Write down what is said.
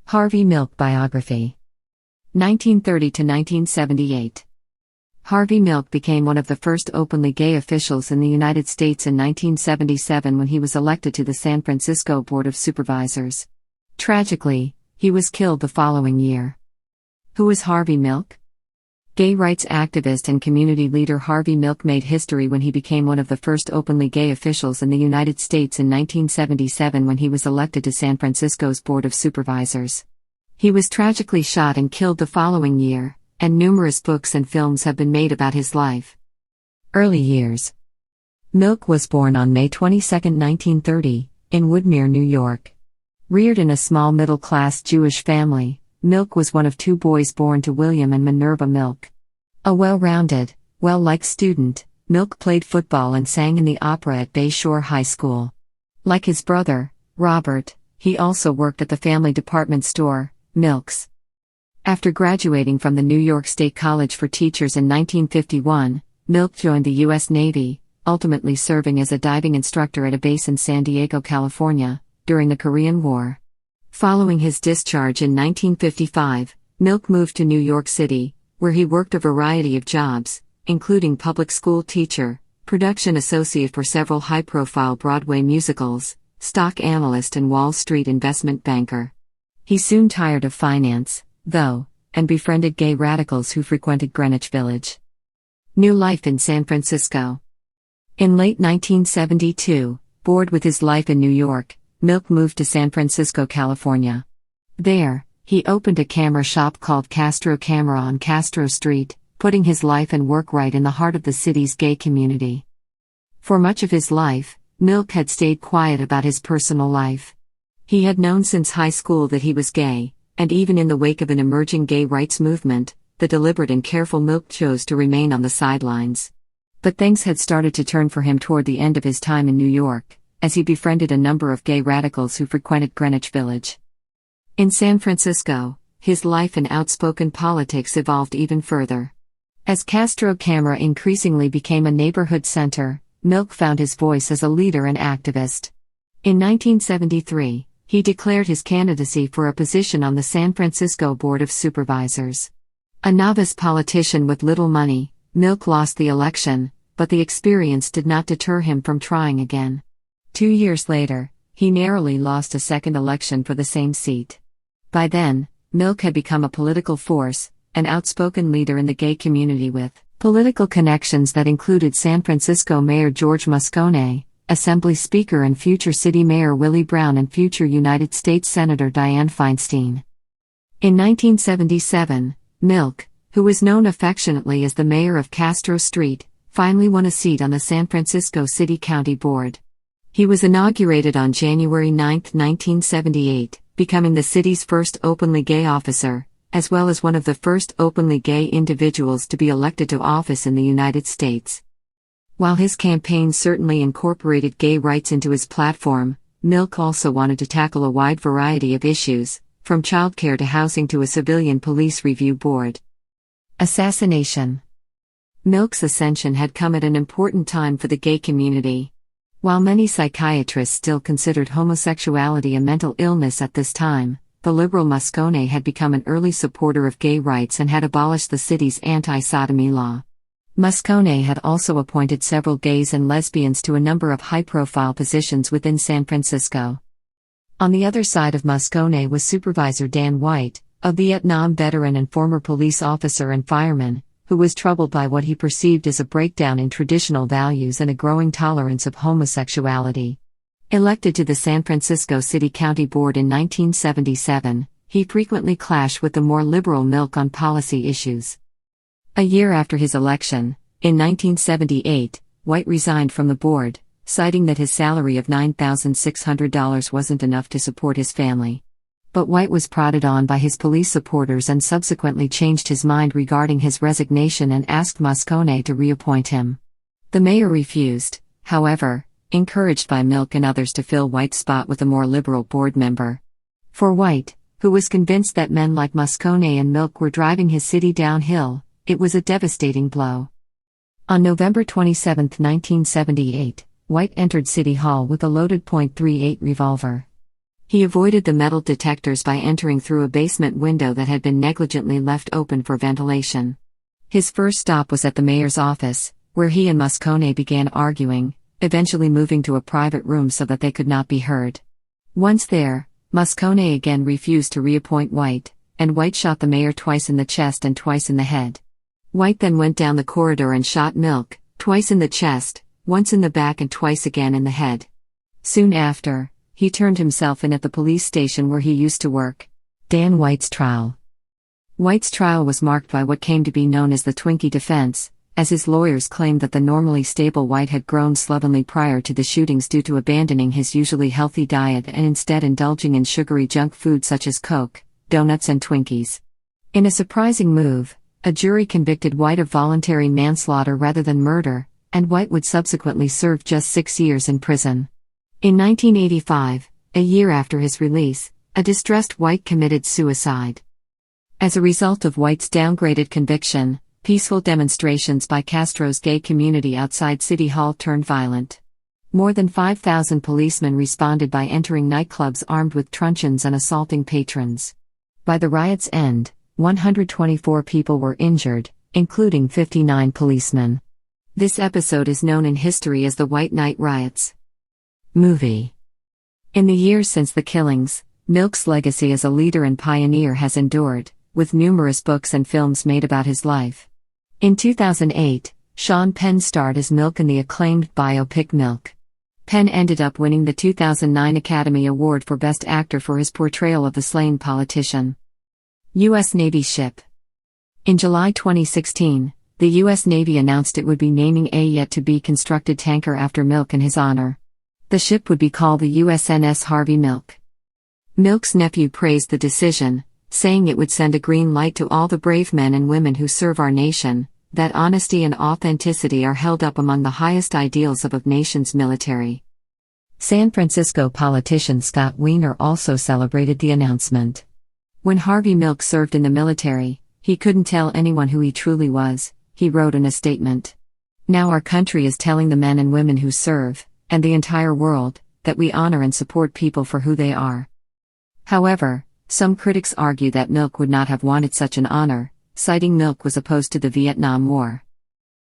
Harvey Milk Biography 1930 to 1978. Harvey Milk became one of the first openly gay officials in the United States in 1977 when he was elected to the San Francisco Board of Supervisors. Tragically, he was killed the following year. Who was Harvey Milk? Gay rights activist and community leader Harvey Milk made history when he became one of the first openly gay officials in the United States in 1977 when he was elected to San Francisco's Board of Supervisors. He was tragically shot and killed the following year, and numerous books and films have been made about his life. Early years. Milk was born on May 22, 1930, in Woodmere, New York. Reared in a small middle-class Jewish family, Milk was one of two boys born to William and Minerva Milk. A well-rounded, well-liked student, Milk played football and sang in the opera at Bay Shore High School. Like his brother, Robert, he also worked at the family department store, Milk's. After graduating from the New York State College for Teachers in 1951, Milk joined the U.S. Navy, ultimately serving as a diving instructor at a base in San Diego, California, during the Korean War. Following his discharge in 1955, Milk moved to New York City, where he worked a variety of jobs, including public school teacher, production associate for several high-profile Broadway musicals, stock analyst and Wall Street investment banker. He soon tired of finance, though, and befriended gay radicals who frequented Greenwich Village. New life in San Francisco. In late 1972, bored with his life in New York, Milk moved to San Francisco, California. There, he opened a camera shop called Castro Camera on Castro Street, putting his life and work right in the heart of the city's gay community. For much of his life, Milk had stayed quiet about his personal life. He had known since high school that he was gay, and even in the wake of an emerging gay rights movement, the deliberate and careful Milk chose to remain on the sidelines. But things had started to turn for him toward the end of his time in New York, as he befriended a number of gay radicals who frequented Greenwich Village. In San Francisco, his life and outspoken politics evolved even further. As Castro Camera increasingly became a neighborhood center, Milk found his voice as a leader and activist. In 1973, he declared his candidacy for a position on the San Francisco Board of Supervisors. A novice politician with little money, Milk lost the election, but the experience did not deter him from trying again. 2 years later, he narrowly lost a second election for the same seat. By then, Milk had become a political force, an outspoken leader in the gay community with political connections that included San Francisco Mayor George Moscone, Assembly Speaker and future City Mayor Willie Brown and future United States Senator Dianne Feinstein. In 1977, Milk, who was known affectionately as the mayor of Castro Street, finally won a seat on the San Francisco City County Board. He was inaugurated on January 9, 1978, becoming the city's first openly gay officer, as well as one of the first openly gay individuals to be elected to office in the United States. While his campaign certainly incorporated gay rights into his platform, Milk also wanted to tackle a wide variety of issues, from childcare to housing to a civilian police review board. Assassination. Milk's ascension had come at an important time for the gay community. While many psychiatrists still considered homosexuality a mental illness at this time, the liberal Moscone had become an early supporter of gay rights and had abolished the city's anti-sodomy law. Moscone had also appointed several gays and lesbians to a number of high-profile positions within San Francisco. On the other side of Moscone was Supervisor Dan White, a Vietnam veteran and former police officer and fireman, who was troubled by what he perceived as a breakdown in traditional values and a growing tolerance of homosexuality. Elected to the San Francisco City County Board in 1977, he frequently clashed with the more liberal Milk on policy issues. A year after his election, in 1978, White resigned from the board, citing that his salary of $9,600 wasn't enough to support his family. But White was prodded on by his police supporters and subsequently changed his mind regarding his resignation and asked Moscone to reappoint him. The mayor refused, however, encouraged by Milk and others to fill White's spot with a more liberal board member. For White, who was convinced that men like Moscone and Milk were driving his city downhill, it was a devastating blow. On November 27, 1978, White entered City Hall with a loaded .38 revolver. He avoided the metal detectors by entering through a basement window that had been negligently left open for ventilation. His first stop was at the mayor's office, where he and Moscone began arguing, eventually moving to a private room so that they could not be heard. Once there, Moscone again refused to reappoint White, and White shot the mayor twice in the chest and twice in the head. White then went down the corridor and shot Milk, twice in the chest, once in the back and twice again in the head. Soon after, he turned himself in at the police station where he used to work. Dan White's trial. White's trial was marked by what came to be known as the Twinkie defense, as his lawyers claimed that the normally stable White had grown slovenly prior to the shootings due to abandoning his usually healthy diet and instead indulging in sugary junk food such as Coke, donuts and Twinkies. In a surprising move, a jury convicted White of voluntary manslaughter rather than murder, and White would subsequently serve just 6 years in prison. In 1985, a year after his release, a distressed White committed suicide. As a result of White's downgraded conviction, peaceful demonstrations by Castro's gay community outside City Hall turned violent. More than 5,000 policemen responded by entering nightclubs armed with truncheons and assaulting patrons. By the riot's end, 124 people were injured, including 59 policemen. This episode is known in history as the White Night Riots. Movie. In the years since the killings, Milk's legacy as a leader and pioneer has endured, with numerous books and films made about his life. In 2008, Sean Penn starred as Milk in the acclaimed biopic Milk. Penn ended up winning the 2009 Academy Award for Best Actor for his portrayal of the slain politician. U.S. Navy ship. In July 2016, the U.S. Navy announced it would be naming a yet-to-be-constructed tanker after Milk in his honor. The ship would be called the USNS Harvey Milk. Milk's nephew praised the decision, saying it would send a green light to all the brave men and women who serve our nation, that honesty and authenticity are held up among the highest ideals of a nation's military. San Francisco politician Scott Wiener also celebrated the announcement. When Harvey Milk served in the military, he couldn't tell anyone who he truly was, he wrote in a statement. Now our country is telling the men and women who serve, and the entire world, that we honor and support people for who they are. However, some critics argue that Milk would not have wanted such an honor, citing Milk was opposed to the Vietnam War.